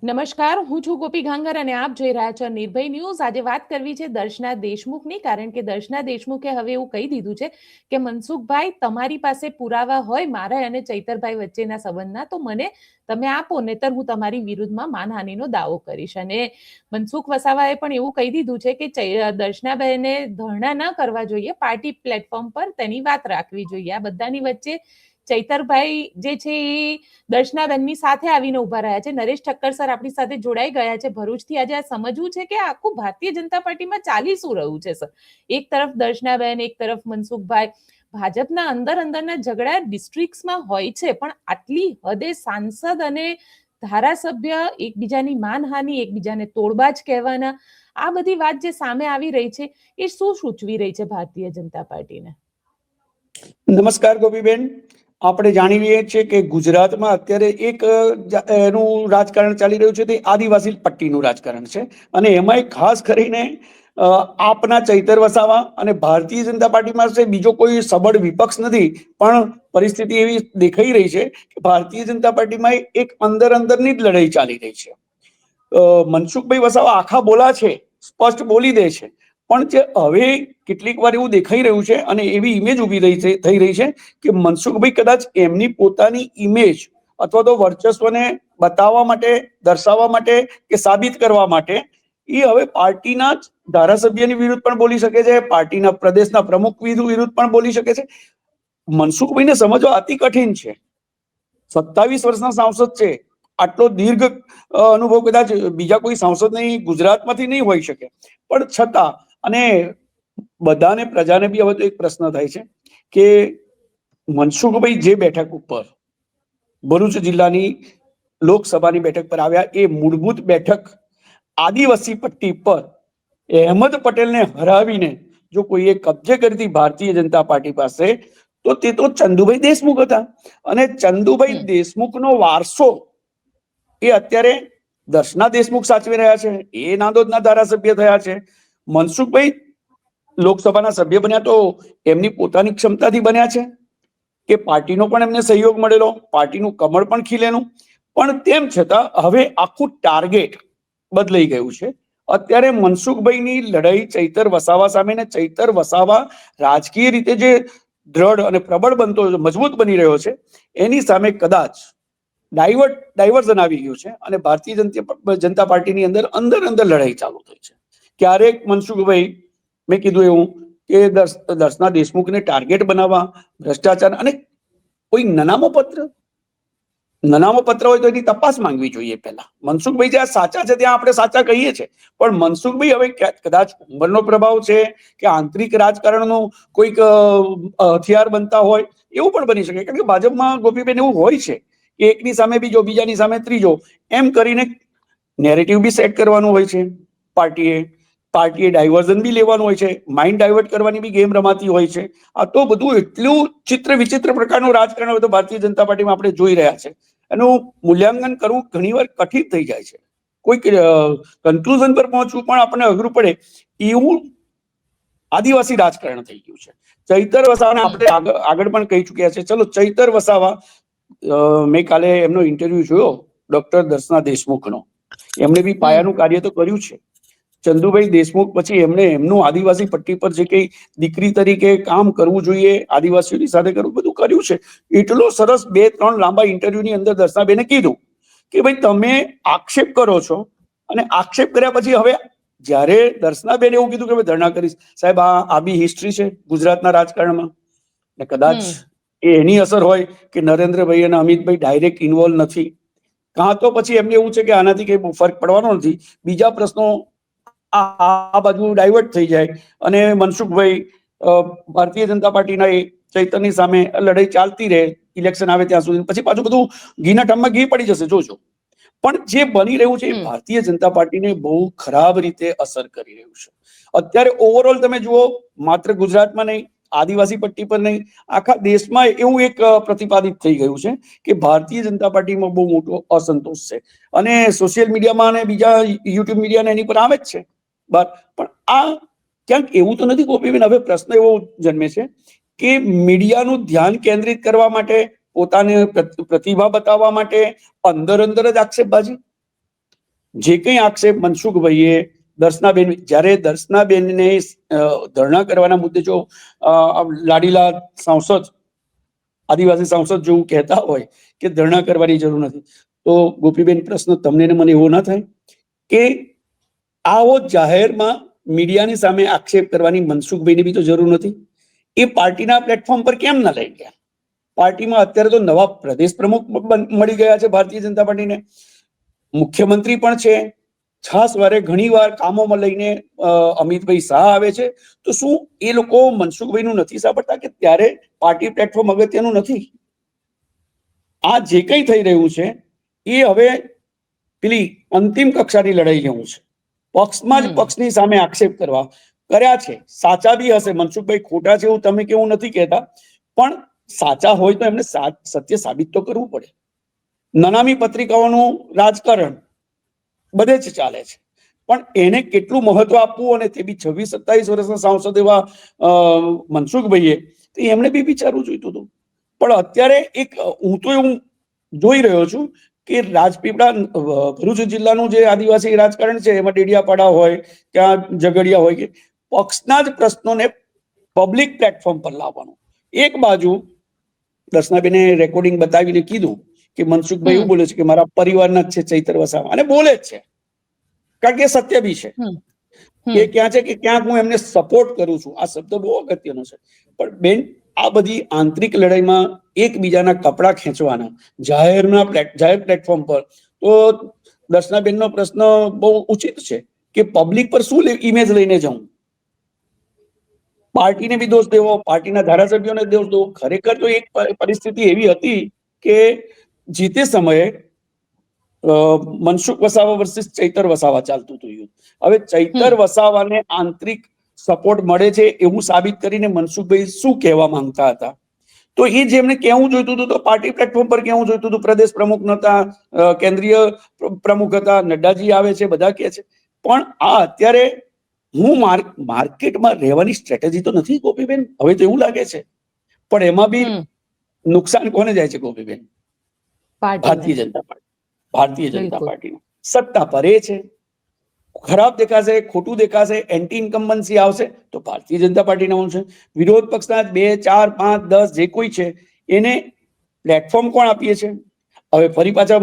નમસ્કાર, હું છું ગોપી ઘાંગર અને આપ જોઈ રહ્યા છો નિર્ભય ન્યૂઝ। આજે વાત કરવી છે દર્શના દેશમુખની, કારણ કે દર્શના દેશમુખે હવે એવું કહી દીધું છે કે મનસુખભાઈ, તમારી પાસે પુરાવા હોય મારા અને ચૈતરભાઈ વચ્ચેના સંબંધના તો મને તમે આપો, નહીતર હું તમારી વિરુદ્ધમાં માનહાનિનો દાવો કરીશ। અને મનસુખ વસાવાએ પણ એવું કહી દીધું છે કે દર્શનાબેને ધરણા ન કરવા જોઈએ, પાર્ટી પ્લેટફોર્મ પર તેની વાત રાખવી જોઈએ। આ બધાની વચ્ચે ચૈતરભાઈ જે છે એ દર્શનાબેનની સાથે આવીને ઉભા રહ્યા છે। નરેશ ઠક્કર સર આપણી સાથે જોડાઈ ગયા છે ભરૂચથી। આજે આ સમજવું છે કે આખું ભારતીય જનતા પાર્ટીમાં ચાલી શું રહ્યું છે સર? એક તરફ દર્શનાબેન, એક તરફ મનસુખભાઈ। ભાજપના અંદરના ઝઘડા ડિસ્ટ્રિક્ટ્સમાં હોય છે, પણ આટલી હદે સાંસદ અને ધારાસભ્ય એકબીજાની માનહાનિ, એકબીજાને તોડબાજ કહેવાના, આ બધી વાત જે સામે આવી રહી છે એ શું સૂચવી રહી છે ભારતીય જનતા પાર્ટીને? નમસ્કાર ગોપીબેન, આપણે જાણી લઈએ છીએ કે ગુજરાતમાં અત્યારે એક એનું રાજકારણ ચાલી રહ્યું છે, તે આદિવાસી પટ્ટીનું રાજકારણ છે। અને એમાંય ખાસ કરીને આપના ચૈતર વસાવા અને ભારતીય જનતા પાર્ટીમાં બીજો કોઈ સબળ વિપક્ષ નથી, પણ પરિસ્થિતિ એવી દેખાઈ રહી છે કે ભારતીય જનતા પાર્ટીમાં એક અંદરની જ લડાઈ ચાલી રહી છે। મનસુખભાઈ વસાવા આખા બોલા છે, સ્પષ્ટ બોલી દે છે, પણ જે હવે કેટલીક વાર એવું દેખાઈ રહ્યું છે અને એવી ઇમેજ ઉભી થઈ રહી છે કે મનસુખભાઈ કદાચ એમની પોતાની ઇમેજ અથવા તો વર્ચસ્વને બતાવવા માટે, દર્શાવવા માટે કે સાબિત કરવા માટે એ હવે પાર્ટીના જ ધારાસભ્યની વિરુદ્ધ પણ બોલી શકે છે, પાર્ટીના પ્રદેશના પ્રમુખ વિરુદ્ધ પણ બોલી શકે છે। મનસુખભાઈને સમજવા અતિ કઠિન છે। 27 વર્ષના સાંસદ છે, આટલો દીર્ઘ અનુભવ કદાચ બીજા કોઈ સાંસદ નહીં, ગુજરાતમાંથી નહીં હોઈ શકે, પણ છતાં અને બધાને, પ્રજાને બી હવે તો એક પ્રશ્ન થાય છે કે મનસુખભાઈ જે બેઠક ઉપર ભરૂચ જિલ્લાની લોકસભાની બેઠક પર આવ્યા, એ મૂળભૂત બેઠક આદિવાસી પટ્ટી પર અહેમદ પટેલને હરાવીને જો કોઈએ કબજે કરી હતી ભારતીય જનતા પાર્ટી પાસે, તો તે તો ચંદુભાઈ દેશમુખ હતા। અને ચંદુભાઈ દેશમુખનો વારસો એ અત્યારે દર્શના દેશમુખ સાચવી રહ્યા છે। એ નાંદોદના ધારાસભ્ય થયા છે। મનસુખભાઈ લોકસભાના સભ્ય બન્યા તો એમની પોતાની ક્ષમતાથી બન્યા છે કે પાર્ટીનો પણ એમને સહયોગ મળેલો, પાર્ટીનું કમળ પણ ખીલેલું, પણ તેમ છતાં હવે આખું ટાર્ગેટ બદલાઈ ગયું છે। અત્યારે મનસુખભાઈની લડાઈ ચૈતર વસાવા સામે, ને ચૈતર વસાવા રાજકીય રીતે જે દ્રઢ અને પ્રબળ બનતો, મજબૂત બની રહ્યો છે, એની સામે કદાચ ડાયવર્ઝન આવી ગયું છે અને ભારતીય જનતા પાર્ટીની અંદર લડાઈ ચાલુ થઈ છે। ક્યારેક મનસુખભાઈ, મેં કીધું એવું કે દર્શના દેશમુખને ટાર્ગેટ બનાવવા, ભ્રષ્ટાચાર અને કોઈ નનામો પત્ર હોય તો એની તપાસ માંગવી જોઈએ પહેલા। મનસુખભાઈ જ્યાં સાચા છે ત્યાં આપણે સાચા કહીએ છીએ, પણ મનસુખભાઈ હવે કદાચ ઉંમરનો પ્રભાવ છે કે આંતરિક રાજકારણનું કોઈક હથિયાર બનતા હોય, એવું પણ બની શકે। કારણ કે ભાજપમાં ગોપીબેન એવું હોય છે કે એકની સામે બીજો, બીજાની સામે ત્રીજો, એમ કરીને નેરેટિવ બી સેટ કરવાનું હોય છે। પાર્ટીએ ડાયવર્ઝન બી લેવાનું હોય છે, માઇન્ડ ડાયવર્ટ કરવાની બી ગેમ રમાતી હોય છે। આ તો બધું એટલું ચિત્ર વિચિત્ર પ્રકારનું રાજકારણ હવે તો ભારતીય જનતા પાર્ટીમાં આપણે જોઈ રહ્યા છે। એનું મૂલ્યાંકન કરવું ઘણીવાર કઠિન થઈ જાય છે, કોઈક કન્ક્લુઝન પર પહોંચવું પણ આપણને અઘરું પડે, એવું આદિવાસી રાજકારણ થઈ ગયું છે। ચૈતર વસાવાને આપણે આગળ પણ કહી ચુક્યા છે। ચલો, ચૈતર વસાવા, મેં કાલે એમનો ઇન્ટરવ્યુ જોયો ડોક્ટર દર્શના દેશમુખનો, એમણે બી પાયાનું કાર્ય તો કર્યું છે। ચંદુભાઈ દેશમુખ પછી એમનું આદિવાસી પટ્ટી પર જે કઈ દીકરી તરીકે કામ કરવું જોઈએ, આદિવાસીઓની સાથે કરવું, બધું કર્યું છે। એટલો સરસ 2-3 લાંબા ઇન્ટરવ્યુની અંદર દર્શનાબેને કીધું કે ભાઈ તમે આક્ષેપ કરો છો, અને આક્ષેપ કર્યા પછી હવે જ્યારે દર્શનાબેન એવું કીધું કે ધરણા કરીશ, સાહેબ આ બી હિસ્ટ્રી છે ગુજરાતના રાજકારણમાં। ને કદાચ એની અસર હોય કે નરેન્દ્રભાઈ અને અમિતભાઈ ડાયરેક્ટ ઇન્વોલ્વ નથી, કાં તો પછી એમને એવું છે કે આનાથી કઈ ફરક પડવાનો નથી, બીજા પ્રશ્નો આ બાજુ ડાયવર્ટ થઈ જાય અને મનસુખભાઈ ભારતીય જનતા પાર્ટીના ચૈતરની સામે લડાઈ ચાલતી રહે, ઇલેક્શન આવે ત્યાં સુધી, પછી પાછું બધું ઘીના ઠામમાં ઘી પડી જશે, જોજો। પણ જે બની રહ્યું છે એ ભારતીય જનતા પાર્ટીને બહુ ખરાબ રીતે અસર કરી રહ્યું છે। અત્યારે ઓવરઓલ તમે જુઓ, માત્ર ગુજરાતમાં નહીં, આદિવાસી પટ્ટી પર નહીં, આખા દેશમાં એવું એક પ્રતિપાદિત થઈ ગયું છે કે ભારતીય જનતા પાર્ટીમાં બહુ મોટો અસંતોષ છે। અને સોશિયલ મીડિયામાં અને બીજા યુટ્યુબ મીડિયાને એની પર આવે જ છે, પણ આ ક્યાંક એવું તો નથી ગોપીબેન? હવે પ્રશ્ન એવો જન્મે છે કે મીડિયાનું ધ્યાન કેન્દ્રિત કરવા માટે, પોતાને પ્રતિભા બતાવવા માટે અંદર જ આક્ષેપબાજી, જે કંઈ આક્ષેપ મનસુખભાઈએ દર્શનાબેન, જ્યારે દર્શનાબેનને ધરણા કરવાના મુદ્દે જો લાડીલા સાંસદ, આદિવાસી સાંસદ જેવું કહેતા હોય કે ધરણા કરવાની જરૂર નથી, તો ગોપીબેન પ્રશ્ન તમને ને મને એવો ના થાય કે આવો જાહેરમાં મીડિયાની સામે આક્ષેપ કરવાની મનસુખભાઈને બી તો જરૂર નથી? એ પાર્ટીના પ્લેટફોર્મ પર કેમ ના લઈ ગયા? પાર્ટીમાં અત્યારે તો નવા પ્રદેશ પ્રમુખ મળી ગયા છે ભારતીય જનતા પાર્ટીને, મુખ્યમંત્રી પણ છે, ખાસ વારે ઘણીવાર કામોમાં લઈને અમિતભાઈ શાહ આવે છે. તો શું એ લોકો મનસુખભાઈનું નથી સાંભળતા કે ત્યારે પાર્ટી પ્લેટફોર્મ અગત્યનું નથી? આ જે કંઈ થઈ રહ્યું છે એ હવે પેલી અંતિમ કક્ષાની લડાઈ જેવું છે. પક્ષમાં જ પક્ષની સામે આક્ષેપ કર્યા છે, સાચા બી હશે, મનસુખભાઈ ખોટા છે એવું તમે કેવું નથી કહેતા, પણ સાચા હોય તો એમને સત્ય સાબિત તો કરવું પડે. નનામી પત્રિકાઓનું રાજકારણ બધે જ ચાલે છે, પણ એને કેટલું મહત્વ આપવું, અને તે બી 26-27 વર્ષના સાંસદ એવા મનસુખભાઈએ, તો એમણે બી વિચારવું જોઈતું હતું. પણ અત્યારે હું તો એવું જોઈ રહ્યો છું કે રાજપીપળા, ભરૂચ જિલ્લાનું જે આદિવાસી રાજકારણ છે એમાં ડેડિયાપાડા હોય, ત્યાં ઝઘડિયા હોય, કે પક્ષના જ પ્રશ્નોને પબ્લિક પ્લેટફોર્મ પર લાવવાનું. એક બાજુ દર્શનાબેને રેકોર્ડિંગ બતાવીને કીધું કે મનસુખભાઈ એવું બોલે છે કે મારા પરિવારના જ છે ચૈતર વસાવા, અને બોલે જ છે, કારણ કે સત્ય બી છે. એ ક્યાં છે કે ક્યાંક હું એમને સપોર્ટ કરું છું, આ શબ્દ બહુ અગત્યનો છે. પણ બેન, આ બધી આંતરિક લડાઈમાં એકબીજાના કપડા ખેંચવાના જાહેર પ્લેટફોર્મ પર, તો દર્શનાબેનનો પ્રશ્ન બહુ ઉચિત છે કે પબ્લિક પર શું ઇમેજ લઈને જાઉં? પાર્ટીને બી દોષ દેવો, પાર્ટીના ધારાસભ્યોને દોષ દેવો. ખરેખર તો એક પરિસ્થિતિ એવી હતી કે જે તે સમયે મનસુખ વસાવા વર્સિસ ચૈતર વસાવા ચાલતું હતું. હવે ચૈતર વસાવાને આંતરિક સપોર્ટ મળે છે એવું સાબિત કરીને મનસુખભાઈ શું કહેવા માંગતા હતા? તો એ જેમને કહેવું જોઈતું હતું તો પાર્ટી પ્લેટફોર્મ પર કહેવું જોઈતું હતું. પ્રદેશ પ્રમુખ નહોતા, કેન્દ્રીય પ્રમુખ હતા, નડ્ડાજી આવે છે, બધા કહે છે. પણ આ અત્યારે હું માર્કેટમાં રહેવાની સ્ટ્રેટેજી તો નથી ગોપીબેન, હવે તો એવું લાગે છે. પણ એમાં બી નુકસાન કોને જાય છે ગોપીબેન? ભારતીય જનતા પાર્ટી. ભારતીય જનતા પાર્ટીનું સત્તા પર એ છે, ખરાબ દેખાશે, ખોટું દેખાશે, એન્ટી ઇન્કમ્બન્સી આવશે તો ભારતીય જનતા પાર્ટીના આવશે. વિરોધ પક્ષના 2, 4, 5, 10 જે કોઈ છે એને પ્લેટફોર્મ કોણ આપીએ છે? હવે ફરી પાછા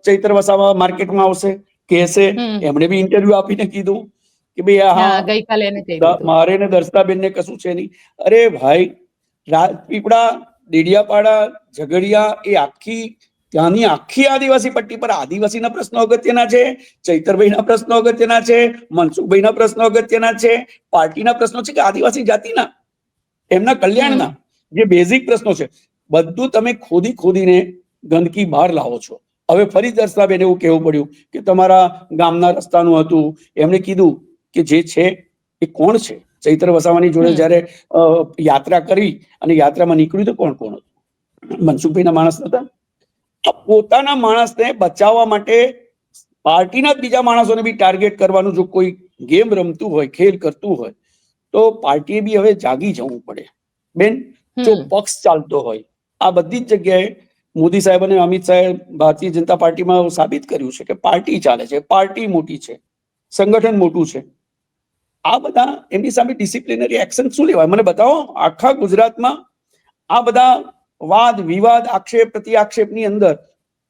ચૈતર વસાવા માર્કેટમાં આવશે, કહેશે, એમણે બી ઇન્ટરવ્યુ આપીને કીધું કે ભાઈ હા ગઈકાલે મારે ને દર્શનાબેનને કશું છે નહીં. અરે ભાઈ, રાજપીપળા, ડેડિયાપાડા, ઝઘડિયા, એ ત્યાંની આખી આદિવાસી પટ્ટી પર આદિવાસીના પ્રશ્નો અગત્યના છે, ચૈતરભાઈના પ્રશ્નો અગત્યના છે, મનસુખભાઈના પ્રશ્નો અગત્યના છે, પાર્ટીના પ્રશ્નો છે કે આદિવાસી જાતિના, એમના કલ્યાણના જે બેઝિક પ્રશ્નો છે, બધું તમે ખોદીને ગંદકી બહાર લાવો છો. હવે ફરી દર્શનાબેન એવું કહેવું પડ્યું કે તમારા ગામના રસ્તાનું હતું. એમણે કીધું કે જે છે એ કોણ છે? ચૈતર વસાવાની જોડે જયારે યાત્રા કરી અને યાત્રામાં નીકળ્યું તો કોણ કોણ હતું? મનસુખભાઈના માણસ નતા. પોતાના માણસને બચાવવા માટે પાર્ટીના જ બીજા માણસોને બી ટાર્ગેટ કરવાનું જો કોઈ ગેમ રમતું હોય, ખેલ કરતું હોય, તો પાર્ટીએ બી હવે જાગી જવું પડે બેન. જો પક્ષ ચાલતો હોય, આ બધી જ જગ્યાએ મોદી સાહેબ અને અમિત શાહે ભારતીય જનતા પાર્ટીમાં સાબિત કર્યું છે કે પાર્ટી ચાલે છે, પાર્ટી મોટી છે, સંગઠન મોટું છે. આ બધા એમની સામે ડિસિપ્લિનરી એક્શન શું લેવાય? મને બતાવો. આખા ગુજરાતમાં આ બધા વાદ વિવાદ, આક્ષેપ પ્રતિ આક્ષેપની અંદર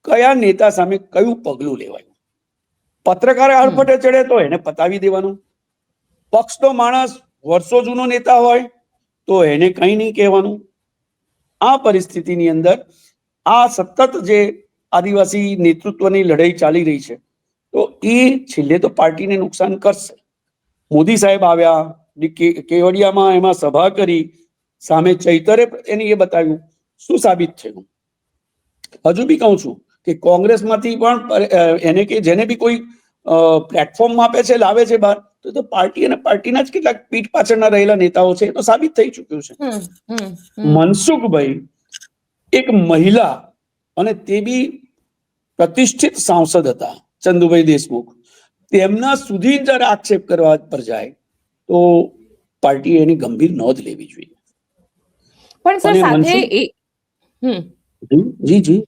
કયા નેતા સામે કયું પગલું લેવાયું? પત્રકાર હડફટે ચડે તો એને પતાવી દેવાનું. પક્ષનો માણસ વર્ષો જૂનો નેતા હોય તો એને કંઈ નહીં કહેવાનું. આ પરિસ્થિતિની અંદર આ સતત જે આદિવાસી નેતૃત્વની લડાઈ ચાલી રહી છે, તો એ છેલ્લે તો પાર્ટીને નુકસાન કરશે. મોદી સાહેબ આવ્યા, કેવડિયામાં એમાં સભા કરી, સામે ચૈતરે એની એ બતાવ્યું. શું સાબિત થયું? હજુ બી કહું છું કે કોંગ્રેસમાંથી પણ એને કે જેને બી કોઈ પ્લેટફોર્મ આપે છે, લાવે છે બહાર, તો પાર્ટી અને પાર્ટીના જ કેટલાક પીઠ પાછળના રહેલા નેતાઓ છે, એ તો સાબિત થઈ ચુક્યું છે. મનસુખભાઈ એક મહિલા, અને તે બી પ્રતિષ્ઠિત સાંસદ હતા, ચંદુભાઈ દેશમુખ, તેમના સુધી જયારે આક્ષેપ કરવા પર જાય તો પાર્ટીએ એની ગંભીર નોંધ લેવી જોઈએ. પણ સર સાથે જી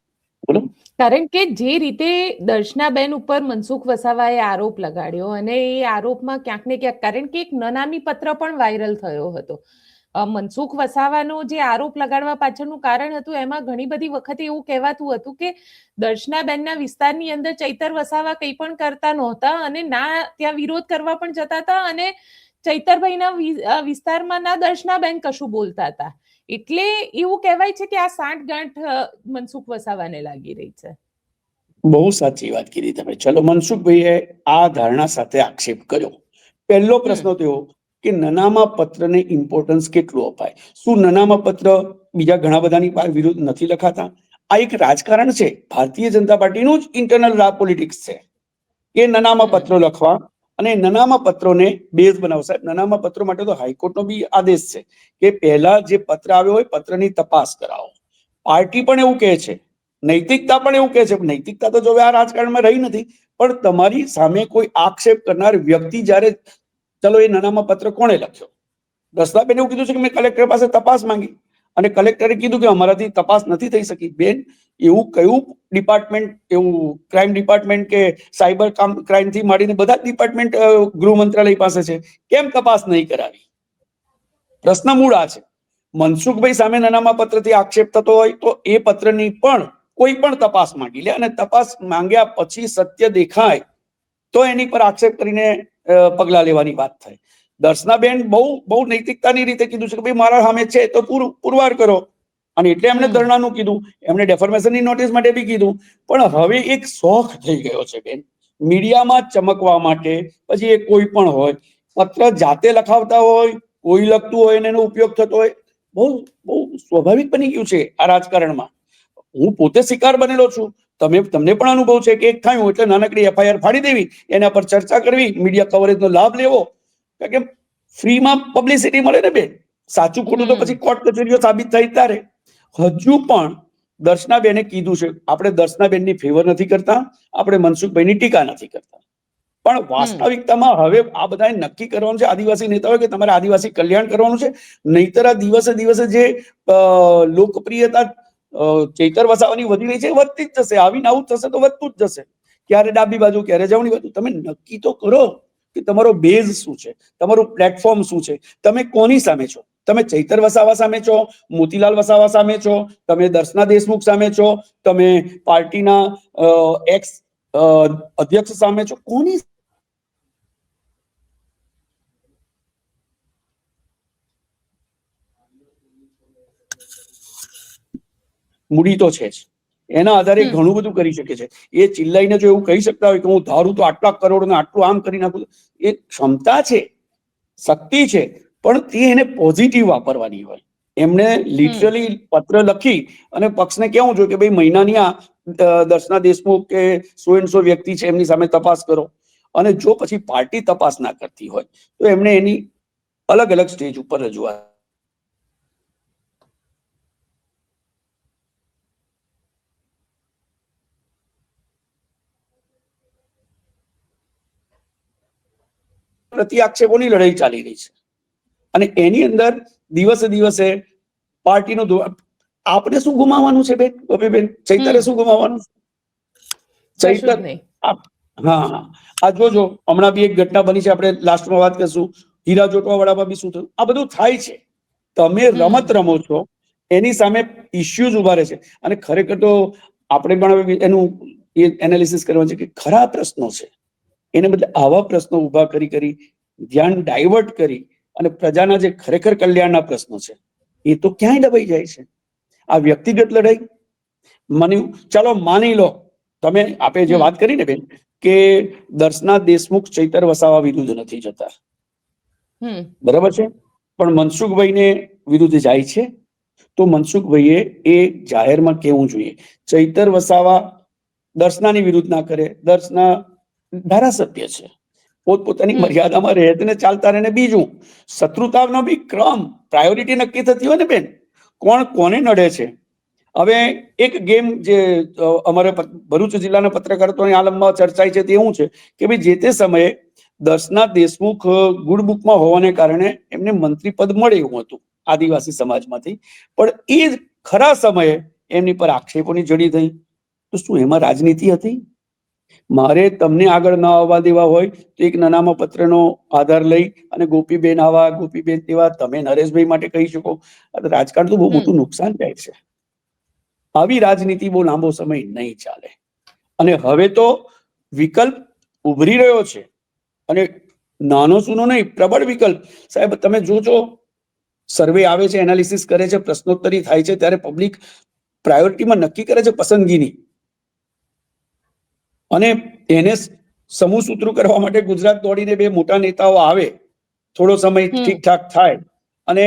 બોલો. કારણ કે જે રીતે દર્શનાબેન ઉપર મનસુખ વસાવાએ આરોપ લગાડ્યો અને એ આરોપમાં ક્યાંક ને ક્યાંક, કારણ કે એક નનામી પત્ર પણ વાયરલ થયો હતો. મનસુખ વસાવાનો જે આરોપ લગાડવા પાછળનું કારણ હતું, એમાં ઘણી બધી વખતે એવું કહેવાતું હતું કે દર્શનાબેનના વિસ્તારની અંદર ચૈતર વસાવા કંઈ પણ કરતા નહોતા અને ના ત્યાં વિરોધ કરવા પણ જતા હતા અને ચૈતરભાઈના વિસ્તારમાં ના દર્શનાબેન કશું બોલતા હતા. એટલે એવું કહેવાય છે કે આ સાંઠગાંઠ મનસુખ વસાવાને લાગી રહી છે. બહુ સાચી વાત કીધી તમે. ચલો, મનસુખભાઈએ આ ધારણા સાથે આક્ષેપ કર્યો. પહેલો પ્રશ્ન તો એવો કે નનામા પત્રને ઇમ્પોર્ટન્સ કેટલું અપાય? શું નનામા પત્ર બીજા ઘણા બધાની વિરુદ્ધ નથી લખાતા? આ એક રાજકારણ છે, ભારતીય જનતા પાર્ટીનું જ ઇન્ટરનલ પોલિટિક્સ છે કે નનામા પત્રો લખવા અને નનામા પત્રોને બેઝ બનાવવા. સાહેબ, નનામા પત્રો માટે તો હાઈકોર્ટનો બી આદેશ છે કે પહેલા જે પત્ર આવ્યો હોય પત્રની તપાસ કરાવો. પાર્ટી પણ એવું કહે છે, નૈતિકતા પણ એવું કહે છે. નૈતિકતા તો જો આ રાજકારણમાં રહી નથી, પણ તમારી સામે કોઈ આક્ષેપ કરનાર વ્યક્તિ જ્યારે, ચલો એ નનામા પત્ર કોણે લખ્યો? દર્શનાબેન એવું કીધું છે કે મેં કલેક્ટર પાસે તપાસ માંગી અને કલેક્ટરે કીધું કે અમારાથી તપાસ નથી થઈ શકી. બેન, એવું કયું ડિપાર્ટમેન્ટ, એવું ક્રાઇમ ડિપાર્ટમેન્ટ કે સાયબર ક્રાઇમ થી માંડીને બધા જ ડિપાર્ટમેન્ટ ગૃહ મંત્રાલય પાસે છે, કેમ તપાસ નહીં કરાવી? પ્રશ્ન મૂળ આ છે. મનસુખભાઈ સામે નનામા પત્રથી આક્ષેપ થતો હોય તો એ પત્રની પણ કોઈ પણ તપાસ માંગી લે અને તપાસ માંગ્યા પછી સત્ય દેખાય તો એની પર આક્ષેપ કરીને પગલા લેવાની વાત થાય. દર્શનાબેન બહુ નૈતિકતાની રીતે કીધું છે કે ભાઈ મારા સામે છે તો પુરવાર કરો, અને એટલે એમને ધરણાનું કીધું, એમને ડેફોર્મેશનની નોટિસ માટે બી કીધું. પણ હવે એક શોખ થઈ ગયો છે બેન, મીડિયામાં ચમકવા માટે. પછી એ કોઈ પણ હોય, પત્ર જાતે લખાવતા હોય, કોઈ લખતું હોય અને એનો ઉપયોગ થતો હોય. બહુ સ્વાભાવિક બની ગયું છે આ રાજકારણમાં. હું પોતે શિકાર બનેલો છું, તમને પણ અનુભવ છે કે એક થયું એટલે નાનકડી એફઆઈઆર ફાડી દેવી, એના પર ચર્ચા કરવી, મીડિયા કવરેજનો લાભ લેવો, કારણ કે ફ્રીમાં પબ્લિસિટી મળે ને બેન. સાચું ખોટું તો પછી કોર્ટ કચેરીઓ સાબિત થાય ત્યારે. હજુ પણ દર્શનાબેને કીધું છે, આપણે દર્શનાબેનની ફેવર નથી કરતા, આપણે મનસુખભાઈની ટીકા નથી કરતા, પણ વાસ્તવિકતામાં હવે આ બધાએ નક્કી કરવાનું છે આદિવાસી નેતાઓ કે તમારે આદિવાસી કલ્યાણ કરવાનું છે. નહીતર આ દિવસે દિવસે જે લોકપ્રિયતા ચૈતર વસાવાની વધી રહી છે વધતી જ જશે. આવીને આવું થશે તો વધતું જ જશે. ક્યારે ડાબી બાજુ, ક્યારે જમણી બાજુ. તમે નક્કી તો કરો કે તમારો બેઝ શું છે, તમારું પ્લેટફોર્મ શું છે, તમે કોની સામે છો? તમે ચૈતર વસાવા સામે છો, મોતીલાલ વસાવા સામે છો, તમે દર્શના દેશમુખ સામે છો, તમે પાર્ટીના એક્સ અધ્યક્ષ સામે છો? કોની? મૂડી તો છે જ, એના આધારે ઘણું બધું કરી શકે છે. એ ચિલ્લાઈને જો એવું કહી શકતા હોય કે હું ધારું તો આટલા કરોડ ને આટલું આમ કરી નાખું, એ ક્ષમતા છે, શક્તિ છે, પણ તે એને પોઝિટિવ વાપરવાની હોય. એમને લિટરલી પત્ર લખી અને પક્ષને કેવું જોઈએ કે ભાઈ મહિનાની આ દર્શના દેશમુખ કે સો વ્યક્તિ છે એમની સામે તપાસ કરો. અને જો પછી પાર્ટી તપાસ ના કરતી હોય તો એમને એની અલગ અલગ સ્ટેજ ઉપર રજૂઆત. પ્રતિ આક્ષેપોની લડાઈ ચાલી રહી છે અને એની અંદર દિવસે દિવસે પાર્ટીનો આપણે શું ગુમાવવાનું છે બેન, બેન ચૈતરે શું ગુમાવવાનું? ચૈતર, હા, આ જોજો હમણાં બી એક ઘટના બની છે, આપણે લાસ્ટમાં વાત કરશું. હીરા જોટવા વાળામાં બી શું થયું? આ બધું થાય છે. તમે રમત રમો છો, એની સામે ઇશ્યુઝ ઉભા રહે છે. અને ખરેખર તો આપણે પણ એનું એનાલિસિસ કરવાનું છે કે ખરા પ્રશ્નો છે, એને બદલે આવા પ્રશ્નો ઉભા કરી ધ્યાન ડાયવર્ટ કરી અને પ્રજાના જે ખરેખર કલ્યાણના પ્રશ્નો છે એ તો ક્યાંય દબાઈ જાય છે. આ વ્યક્તિગત લડાઈ ચાલો માની લો તમે, આપે જે વાત કરી ને બેન કે દર્શના દેશમુખ ચૈતર વસાવા વિરુદ્ધ નથી જતા, બરાબર છે, પણ મનસુખભાઈને વિરુદ્ધ જાય છે, તો મનસુખભાઈએ એ જાહેરમાં કેવું જોઈએ. ચૈતર વસાવા દર્શનાની વિરુદ્ધ ના કરે, દર્શના ધારાસભ્ય છે, પોતપોતાની મર્યાદામાં રહેને ચાલતા રહે. બીજું, શત્રુતાનો બી ક્રમ, પ્રાયોરિટી નક્કી થતી હોય ને બેન, કોણ કોને નડે છે. હવે એક ગેમ જે અમારે ભરૂચ જિલ્લાના પત્રકારત્વની આલમમાં ચર્ચાય છે તે એવું છે કે ભાઈ જે તે સમયે દર્શના દેશમુખ ગુડ બુકમાં હોવાને કારણે એમને મંત્રી પદ મળે એવું હતું આદિવાસી સમાજમાંથી, પણ એ ખરા સમયે એમની પર આક્ષેપોની જડી થઈ. તો તો શું એમાં રાજનીતિ હતી? મારે તમને આગળ ન આવવા દેવા હોય તો એક નાનામાં પત્રનો આધાર લઈ અને ગોપીબેન આવા, ગોપીબેન તેવા, તમે નરેશભાઈ માટે કહી શકો. રાજકારણ તો બહુ મોટું નુકસાન જાય છે. આવી રાજનીતિ બહુ લાંબો સમય નહીં ચાલે. અને હવે તો વિકલ્પ ઉભરી રહ્યો છે, અને નાનો સૂનો નહીં, પ્રબળ વિકલ્પ. સાહેબ તમે જોજો, સર્વે આવે છે, એનાલિસિસ કરે છે, પ્રશ્નોત્તરી થાય છે, ત્યારે પબ્લિક પ્રાયોરિટીમાં નક્કી કરે છે પસંદગીની, અને એને સમૂહ સૂત્રો કરવા માટે ગુજરાત દોડીને બે મોટા નેતાઓ આવે, થોડો સમય ઠીકઠાક થાય, અને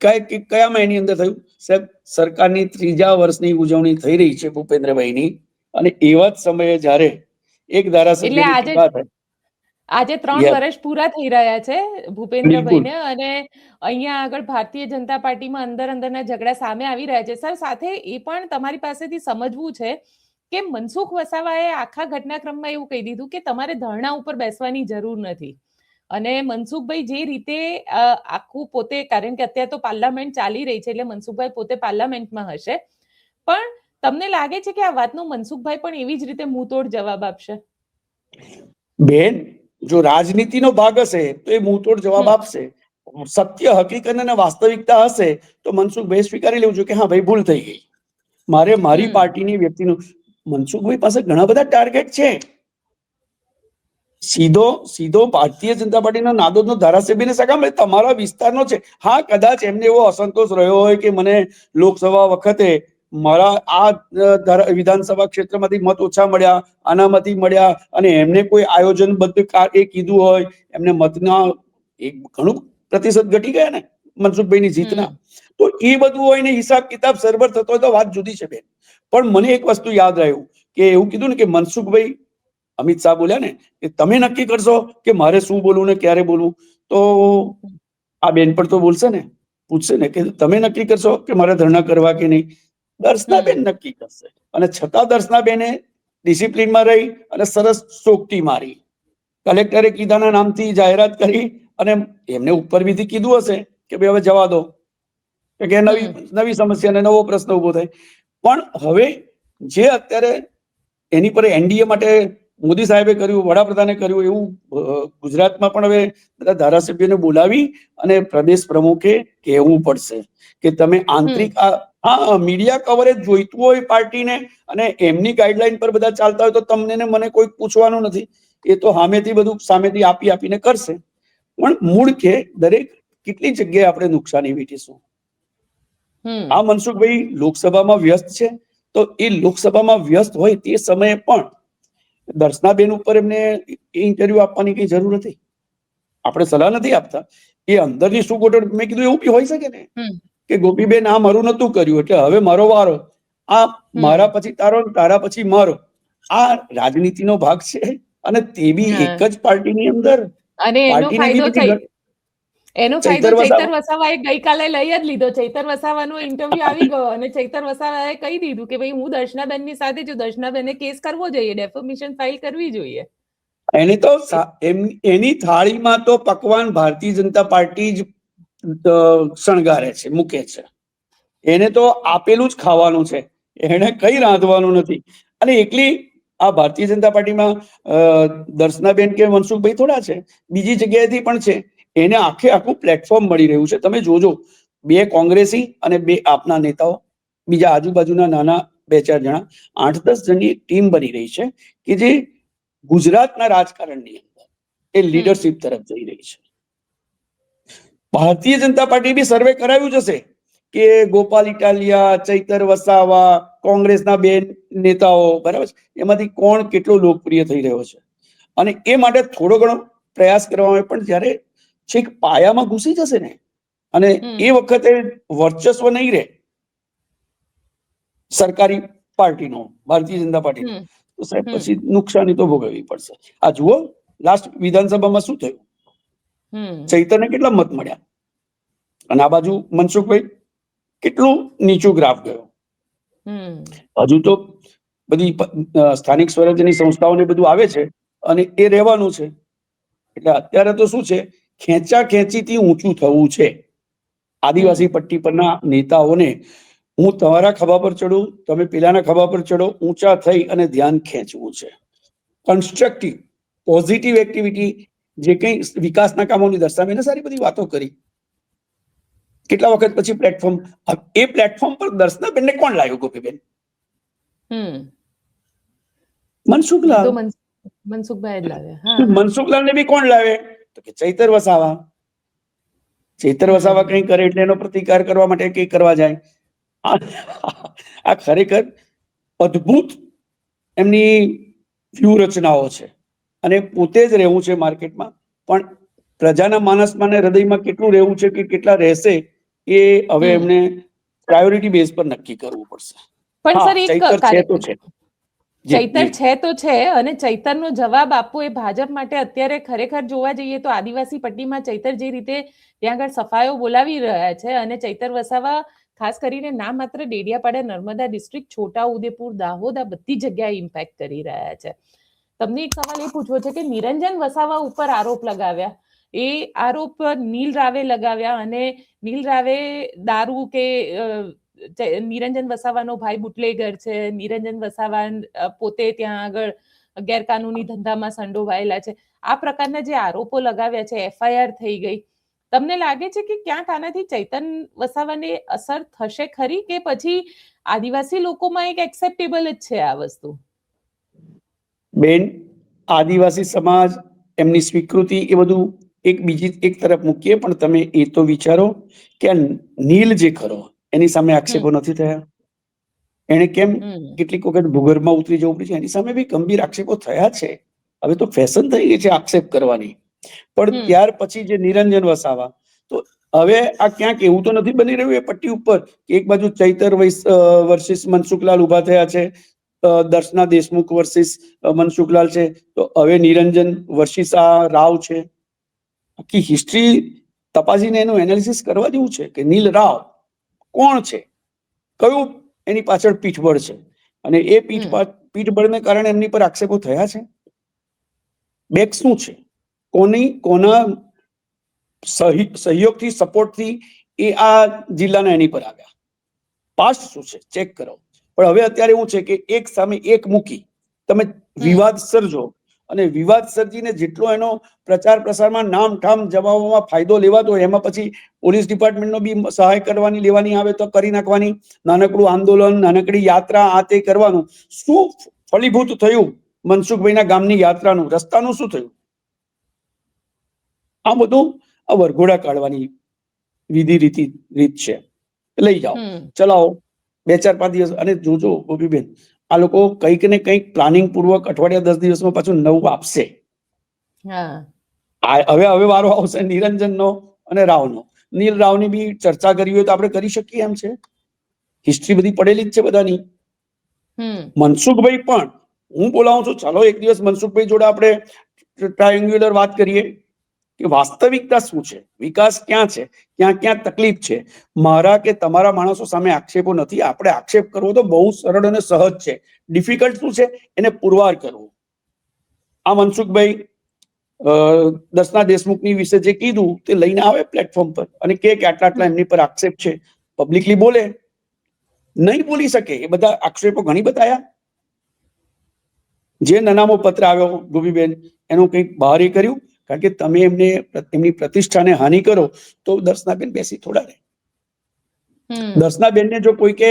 કયામાં એની અંદર થયું સાહેબ, સરકારની 3જા વર્ષની ઉજવણી થઈ રહી છે ભૂપેન્દ્રભાઈની, અને એવા જ સમયે જ્યારે એક ધારાસભ્યની ટીકા થાય. આજે 3 વર્ષ પૂરા થઈ રહ્યા છે ભૂપેન્દ્રભાઈને, અને અહીંયા આગળ ભારતીય જનતા પાર્ટીમાં અંદરના ઝઘડા સામે આવી રહ્યા છે. સર, સાથે એ પણ તમારી પાસેથી સમજવું છે કે મનસુખ વસાવાએ આખા ઘટનાક્રમમાં એવું કહી દીધું કે તમારે ધરણા ઉપર બેસવાની જરૂર નથી. અને મનસુખભાઈ જે રીતે આખું પોતે, કારણ કે અત્યારે તો પાર્લામેન્ટ ચાલી રહી છે એટલે મનસુખભાઈ પોતે પાર્લામેન્ટમાં હશે, પણ તમને લાગે છે કે આ વાતનો મનસુખભાઈ પણ એવી જ રીતે મુંહતોડ જવાબ આપશે? બેન, જો રાજનીતિનો ભાગ હશે તો એ મુંહતોડ જવાબ આપશે. સત્ય, હકીકત અને વાસ્તવિકતા હશે તો મનસુખભાઈ સ્વીકારી લેવું જોઈએ કે હા ભાઈ, ભૂલ થઈ ગઈ. મારે મારી પાર્ટીની વ્યક્તિનું, મનસુખભાઈ પાસે ઘણા બધા ટાર્ગેટ છે. સીધો ભારતીય જનતા પાર્ટીના નાદોદનો ધારાસભ્યને સગા મળે, તમારા વિસ્તારનો છે. હા, કદાચ એમને એવો અસંતોષ રહ્યો હોય કે મને લોકસભા વખતે મારા આ વિધાનસભા ક્ષેત્રમાંથી મત ઓછા મળ્યા, આનામાંથી મળ્યા, અને એમને કોઈ આયોજનબદ્ધ એ કીધું હોય, એમને મતના ઘણું પ્રતિશત ઘટી ગયા ને મનસુખભાઈની જીતના, તો એ બધું હોય ને હિસાબ કિતાબ સરભર થતો હોય તો વાત જુદી છે બેન. પણ મને એક વસ્તુ યાદ રહ્યું કે એવું કીધું ને કે મનસુખભાઈ, અમિત શાહ બોલ્યા ને કે તમે નક્કી કરશો કે મારે શું બોલવું ને ક્યારે બોલવું, તો આ બેન પણ તો બોલશે ને, પૂછશે ને કે તમે નક્કી કરશો કે મારે ધરણા કરવા કે નહીં. દર્શનાબેન નક્કી કરશે, અને છતાં દર્શનાબેને ડિસિપ્લિનમાં રહી અને સરસ ચોકટી મારી. કલેક્ટરે કીધાના નામથી જાહેરાત કરી, અને એમને ઉપર બીથી કીધું હશે કે ભાઈ હવે જવા દો, કે નવી સમસ્યા ને નવો પ્રશ્ન ઉભો થાય. પણ હવે જે અત્યારે એની પર એનડીએ માટે મોદી સાહેબે કર્યું, વડાપ્રધાને કર્યું, એવું ગુજરાતમાં પણ હવે બધા ધારાસભ્યોને બોલાવી અને પ્રદેશ પ્રમુખે કહેવું પડશે કે તમે આંતરિક, હા, મીડિયા કવરેજ જોઈતું હોય પાર્ટીને, અને એમની ગાઈડલાઈન પર બધા ચાલતા હોય તો તમને ને મને કોઈ પૂછવાનું નથી. એ તો સામેથી બધું સામેથી આપીને કરશે. પણ મૂળ કે દરેક કેટલી જગ્યાએ આપણે નુકસાની વેઠીશું. આ મનસુખભાઈ લોકસભામાં વ્યસ્ત છે, તો એ લોકસભામાં વ્યસ્ત હોય તે સમયે પણ દર્શનાબેન ઉપર એમને ઇન્ટરવ્યુ આપવાની કઈ જરૂર નથી. આપણે સલાહ નથી આપતા, એ અંદરની શું ગોઠવણ, મેં કીધું એવું બી હોઈ શકે ને કે ગોપીબેન આ મારું નતું કર્યું એટલે હવે મારો વારો, આ મારા પછી તારો, તારા પછી મારો. આ રાજનીતિનો ભાગ છે, અને તે બી એક જ પાર્ટીની અંદર. અને એનો ફાયદો ચૈતર વસાવાએ ગઈકાલે લઈ જ લીધો. ચૈતર વસાવાનો ઇન્ટરવ્યુ આવી ગયો, અને ચૈતર વસાવાએ કહી દીધું કે ભાઈ હું દર્શનાબેનની સાથે છું, દર્શનાબેને કેસ કરવો જોઈએ, ડેફોમેશન ફાઇલ કરવી જોઈએ. એને તો એની થાળીમાં તો પકવાન ભારતીય જનતા પાર્ટી જ શણગારે છે, મૂકે છે. એને તો આપેલું જ ખાવાનું છે, એને કઈ રાંધવાનું નથી. અને એકલી આ ભારતીય જનતા પાર્ટીમાં દર્શનાબેન કે મનસુખભાઈ થોડા છે, બીજી જગ્યાએથી પણ છે. એને આખું પ્લેટફોર્મ મળી રહ્યું છે. તમે જોજો, 2 કોંગ્રેસી અને 2 આપના નેતાઓ, બીજા આજુબાજુના નાના 2-4 જણા, 8-10 જણની ટીમ બની રહી છે કે જે ગુજરાતના રાજકારણની અંદર એ લીડરશિપ તરફ જઈ રહી છે. ભારતીય જનતા પાર્ટી બી સર્વે કરાવ્યું જ હશે કે ગોપાલ ઇટાલિયા, ચૈતર વસાવા, કોંગ્રેસના 2 નેતાઓ, બરાબર છે, એમાંથી કોણ કેટલો લોકપ્રિય થઈ રહ્યો છે. અને એ માટે થોડો ઘણો પ્રયાસ કરવામાં આવે, પણ જયારે છેક પાયામાં ઘૂસી જશે ને, અને એ વખતે વર્ચસ્વ નહીં રહે સરકારી પાર્ટીનો, ભારતીય જનતા પાર્ટીનો, તો સાહેબ પછી નુકસાની તો ભોગવવી પડશે. આ જુઓ, લાસ્ટ વિધાનસભામાં શું થયું, ચૈતરને કેટલા મત મળ્યા, અને આ બાજુ મનસુખભાઈ કેટલું નીચું ગ્રાફ ગયો. હજુ તો બધી સ્થાનિક સ્વરાજ્યની સંસ્થાઓને બધું આવે છે, અને એ રહેવાનું છે. એટલે અત્યારે તો શું છે, ખેંચીથી ઊંચું થવું છે. આદિવાસી પટ્ટી પરના નેતાઓને હું તમારા ખભા પર ચડું, તમે પેલાના ખભા પર ચડો, ઊંચા થઈ અને ધ્યાન ખેંચવું છે. કન્સ્ટ્રક્ટિવ પોઝિટિવ એક્ટિવિટી, જે કંઈ વિકાસના કામોની દર્શાવીને સારી બધી વાતો કરી. કેટલા વખત પછી પ્લેટફોર્મ, એ પ્લેટફોર્મ પર દર્શનાબેનને કોણ લાવ્યું ગોપીબેન? મનસુખલાલ. મનસુખભાઈ જ લાવ્યા. મનસુખલાલને બી કોણ લાવે? તો કે ચૈતર વસાવા. ચૈતર વસાવા કંઈ કરે એટલે એનો પ્રતિકાર કરવા માટે કંઈ કરવા જાય. આ ખરેખર અદ્ભુત એમની વ્યૂહરચનાઓ છે, અને પોતે જ રહેવું છે માર્કેટમાં, પણ પ્રજાના માનસમાં ને હૃદયમાં કેટલું રહેવું છે કે કેટલા રહેશે એ હવે એમને પ્રાયોરિટી બેઝ પર નક્કી કરવું પડશે. પણ સર ચૈતર છે તો છે, ચૈતર છે તો છે, અને ચૈતરનો જવાબ આપવો એ ભાજપ માટે અત્યારે ખરેખર જોવા જઈએ તો આદિવાસી પટ્ટીમાં ચૈતર જે રીતે ત્યાં આગળ સફાઈઓ બોલાવી રહ્યા છે, અને ચૈતર વસાવા ખાસ કરીને ના માત્ર ડેડિયાપાડા, નર્મદા ડિસ્ટ્રિક્ટ, છોટા ઉદેપુર, દાહોદ, આ બધી જગ્યાએ ઇમ્પેક્ટ કરી રહ્યા છે. તમને એક સવાલ એ પૂછવો છે કે નિરંજન વસાવા ઉપર આરોપ લગાવ્યા, એ આરોપ નીલ રાવે લગાવ્યા, અને નીલ રાવે દારૂ કે નિરંજન વસાવાનો ભાઈ બુટલેગર છે, નિરંજન વસાવા પોતે ત્યાં આગળ ગેરકાનૂની ધંધામાં સંડોવાયેલા છે, આ પ્રકારના જે આરોપો લગાવ્યા છે, એફઆઈઆર થઈ ગઈ. તમને લાગે છે કે ક્યાંક આનાથી ચૈતન વસાવાને અસર થશે ખરી, કે પછી આદિવાસી લોકોમાં એક એક્સેપ્ટેબલ જ છે આ વસ્તુ? બેન, આદિવાસી સમાજ, એમની સ્વીકૃતિ, એ બધું એક તરફ મૂકીએ, પણ તમે એ તો વિચારો કે નીલ જે ખરો એની સામે આક્ષેપો નથી થયા? એને કેમ કેટલીક વખત ભૂગર્ભમાં ઉતરી જવું પડે છે? એની સામે બી ગંભીર આક્ષેપો થયા છે. હવે તો ફેશન થઈ ગઈ છે આક્ષેપ કરવાની. પણ ત્યાર પછી જે નિરંજન વસાવા, તો હવે આ ક્યાંક એવું તો નથી બની રહ્યું એ પટ્ટી ઉપર કે એક બાજુ ચૈતર વર્સિસ મનસુખલાલ ઉભા થયા છે, દર્શના દેશમુખ વર્સિસ મનસુખલાલ છે, તો હવે નિરંજન વર્સિસ આ રાવ છે. આખી હિસ્ટ્રી તપાસીને એનું એનાલિસિસ કરવા જેવું છે કે નીલ રાવ કોણ છે, કયું એની પાછળ પીઠબળ છે, અને એ પીઠબળને કારણે એમની પર આક્ષેપો થયા છે. બેક શું છે, કોના સહયોગથી, સપોર્ટથી એ આ જિલ્લાના એની પર આવ્યા? પાસ્ટ શું છે ચેક કરો. પણ હવે અત્યારે એવું છે કે એક સામે એક મૂકી તમે વિવાદ સર્જો, અને વિવાદ સર્જીને જેટલો એનો પ્રચાર પ્રસારમાં નામ ઠામ જમાવવામાં ફાયદો લેવાતો હોય, એમાં પછી પોલીસ ડિપાર્ટમેન્ટનો બી સહાય કરવાની લેવાની આવે તો કરી નાખવાની, નાનકડું આંદોલન, નાનકડી યાત્રા, આ તે કરવાનું. શું ફળીભૂત થયું મનસુખભાઈના ગામની યાત્રાનું? રસ્તાનું શું થયું? આ બધું આ વરઘોડા કાઢવાની રીત છે. લઈ જાઓ, ચલાવો 2-4-5 દિવસ, અને જોજો ગોપીબેન, આ લોકો કંઈક ને કંઈક પ્લાનિંગ પૂર્વક અઠવાડિયા 10 દિવસમાં પાછું નવું આપશે. હવે વારો આવશે નિરંજનનો અને રાવનો. નીલ રાવની બી ચર્ચા કરી હોય તો આપણે કરી શકીએ એમ છે. હિસ્ટ્રી બધી પડેલી જ છે બધાની. મનસુખભાઈ પણ હું બોલાવું છું, ચાલો એક દિવસ મનસુખભાઈ જોડે આપણે ટ્રાયેન્ગ્યુલર વાત કરીએ કે વાસ્તવિકતા શું છે, વિકાસ ક્યાં છે, ક્યાં ક્યાં તકલીફ છે. મારા કે તમારા માણસો સામે આક્ષેપો નથી. આપણે આક્ષેપ કરવો તો બહુ સરળ અને સહજ છે. ડિફિકલ્ટ શું છે, એને પુરવાર કરવું. આ મનસુખભાઈ દર્શના દેશમુખની વિશે જે કીધું તે લઈને આવે પ્લેટફોર્મ પર અને કે આટલા એમની પર આક્ષેપ છે, પબ્લિકલી બોલે. નહીં બોલી શકે એ બધા આક્ષેપો ઘણી બતાયા. જે નનામો પત્ર આવ્યો ગોપીબેન, એનું કંઈક બહાર એ કર્યું? કારણ કે તમે એમની પ્રતિષ્ઠાને હાનિ કરો તો દર્શનાબેન બેસી થોડા રહે. દર્શનાબેનને જો કોઈ કે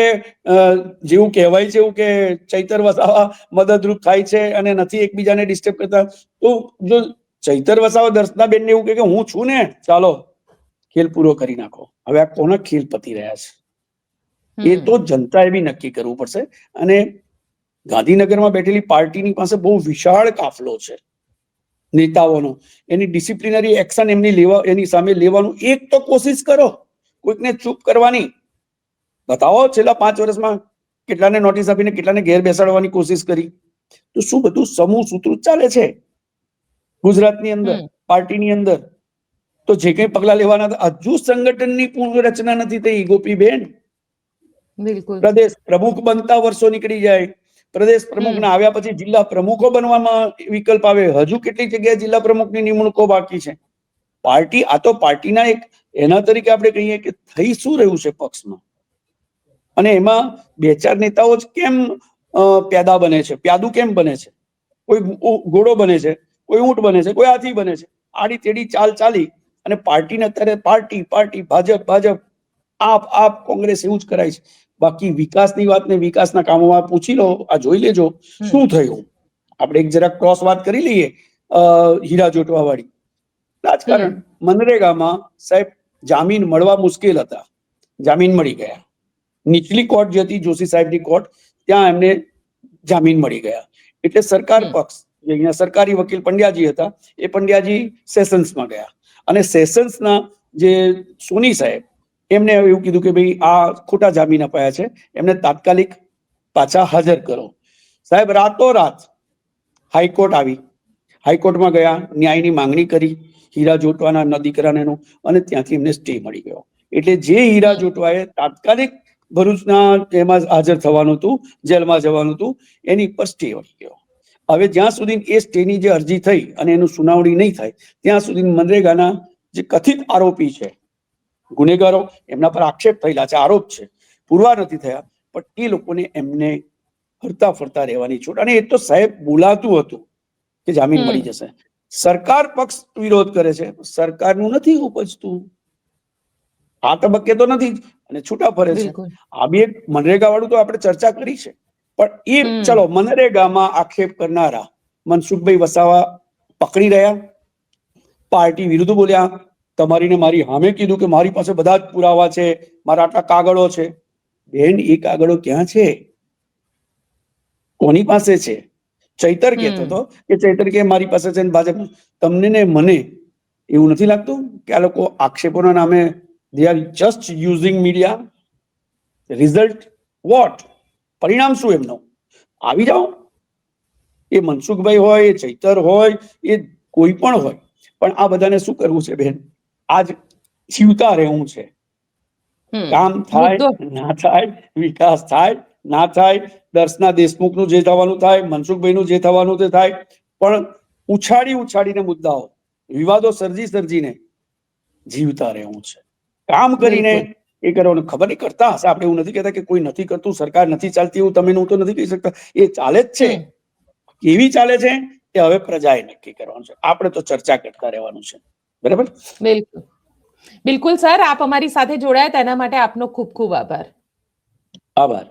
જેવું કહેવાય છે એવું કે ચૈતર વસાવા મદદરૂપ થાય છે અને નથી એકબીજાને ડિસ્ટર્બ કરતા, તો જો ચૈતર વસાવા દર્શનાબેનને એવું કે હું છું ને, ચાલો ખેલ પૂરો કરી નાખો. હવે આ કોના ખેલ પતી રહ્યા છે એ તો જનતાએ બી નક્કી કરવું પડશે. અને ગાંધીનગરમાં બેઠેલી પાર્ટીની પાસે બહુ વિશાળ કાફલો છે નેતાઓનો. એની ડિસિપ્લિનરી એક્શન એની સામે લેવાનું એક તો કોશિશ કરો, કોઈકને ચૂપ કરવાની. બતાવો છેલ્લા 5 વર્ષમાં કેટલાને નોટિસ આપીને કેટલાને ઘેર બેસાડવાની કોશિશ કરી. તો શું બધું સમૂહ સૂત્રું ચાલે છે ગુજરાતની અંદર, પાર્ટીની અંદર? તો જે કંઈ પગલા લેવાના, હજુ સંગઠનની પૂર્વ રચના નથી થઈ ગોપીબેન. પ્રદેશ પ્રમુખ બનતા વર્ષો નીકળી જાય, પ્રદેશ પ્રમુખના આવ્યા પછી જિલ્લા પ્રમુખો બનવામાં વિકલ્પ આવે. હજુ કેટલી જગ્યાએ જિલ્લા પ્રમુખની નિમણૂકો બાકી છે. પાર્ટી, આ તો પાર્ટીના એક એના તરીકે આપણે કહીએ કે થઈ શું રહ્યું છે પક્ષમાં. અને એમાં 2-4 નેતાઓ જ કેમ પેદા બને છે, પ્યાદુ કેમ બને છે? કોઈ ઘોડો બને છે, કોઈ ઊંટ બને છે, કોઈ હાથી બને છે. આડી તેડી ચાલ ચાલી અને પાર્ટીને અત્યારે પાર્ટી ભાજપ આપ કોંગ્રેસ એવું જ કરાય છે. બાકી વિકાસની વાત ને વિકાસના કામોમાં પૂછી લો, આ જોઈ લેજો શું થયું. આપણે એક જરાક ક્રોસ વાત કરી લઈએ હીરા જોટવા વાળી રાજકારણ. મનરેગામાં સાહેબ જામીન મળવા મુશ્કેલ હતા, જામીન મળી ગયા. નીચલી કોર્ટ જે હતી જોશી સાહેબની કોર્ટ, ત્યાં એમને જામીન મળી ગયા. એટલે સરકાર પક્ષ જે અહીંયા સરકારી વકીલ પંડ્યાજી હતા, એ પંડ્યાજી સેશન્સમાં ગયા અને સેશન્સના જે સોની સાહેબ એમને એવું કીધું કે ભાઈ આ ખોટા જામીન અપાયા છે, એમને તાત્કાલિક પાછા હાજર કરો. સાહેબ રાતોરાત હાઈકોર્ટ આવી, હાઈકોર્ટમાં ગયા, ન્યાયની માંગણી કરી હીરા જોટવાના દીકરાને, અને ત્યાંથી એમને સ્ટે મળી ગયો. એટલે જે હીરા જોટવાએ તાત્કાલિક ભરૂચના એમાં હાજર થવાનું હતું, જેલમાં જવાનું હતું, એની પર સ્ટે મળી ગયો. હવે જ્યાં સુધી એ સ્ટેની જે અરજી થઈ અને એનું સુનાવણી નહીં થાય ત્યાં સુધી મનરેગાના જે કથિત આરોપી છે, ગુનેગારો, એમના પર આક્ષેપ થયેલા છે, આરોપ છે, પુરવાર નથી થયા, પણ એ લોકોને એમને ફરતા ફરતા રહેવાની છૂટ. અને એ તો સાહેબ બોલાતું હતું કે જામીન મળી જશે. સરકાર પક્ષ વિરોધ કરે છે, સરકારનું નથી ઉપજતું, આ તબક્કે તો નથી અને છૂટા ફરે છે. આ બી એક મનરેગા વાળું તો આપણે ચર્ચા કરી છે, પણ એ ચલો મનરેગામાં આક્ષેપ કરનારા મનસુખભાઈ વસાવા પકડી રહ્યા, પાર્ટી વિરુદ્ધ બોલ્યા, તમારી ને મારી સામે કીધું કે મારી પાસે બધા જ પુરાવા છે, મારા આટલા કાગળો છે. બેન, એ કાગળો ક્યાં છે? કોની પાસે છે? ચૈતર કહેતો હતો કે ચૈતર કે મારી પાસે છે ભાજપ. તમને ને મને એવું નથી લાગતું કે આ લોકો આક્ષેપોના નામે they are just using media? Result what? પરિણામ શું એમનું? આવી જાઓ. એ મનસુખભાઈ હોય, એ ચૈતર હોય, એ કોઈ પણ હોય, પણ આ બધાને શું કરવું છે બેન? આજ જીવતા રહેવું છે. કામ થાય ના થાય, વિકાસ થાય ના થાય, દર્શના દેશમુખનું જે થવાનું થાય, મનસુખભાઈનું જે થવાનું તે થાય, પણ ઉછાળીને મુદ્દાઓ, વિવાદો સર્જીને જીવતા રહેવું છે. કામ કરીને એ કરવાનું. ખબર નહીં કરતા હશે, આપણે એવું નથી કહેતા કે કોઈ નથી કરતું, સરકાર નથી ચાલતી, એવું તમે હું તો નથી કહી શકતા. એ ચાલે જ છે. કેવી ચાલે છે એ હવે પ્રજાએ નક્કી કરવાનું છે. આપણે તો ચર્ચા કરતા રહેવાનું છે. બરાબર? બિલકુલ સર, આપ અમારી સાથે જોડાયા તેના માટે આપનો ખૂબ ખૂબ આભાર. આભાર.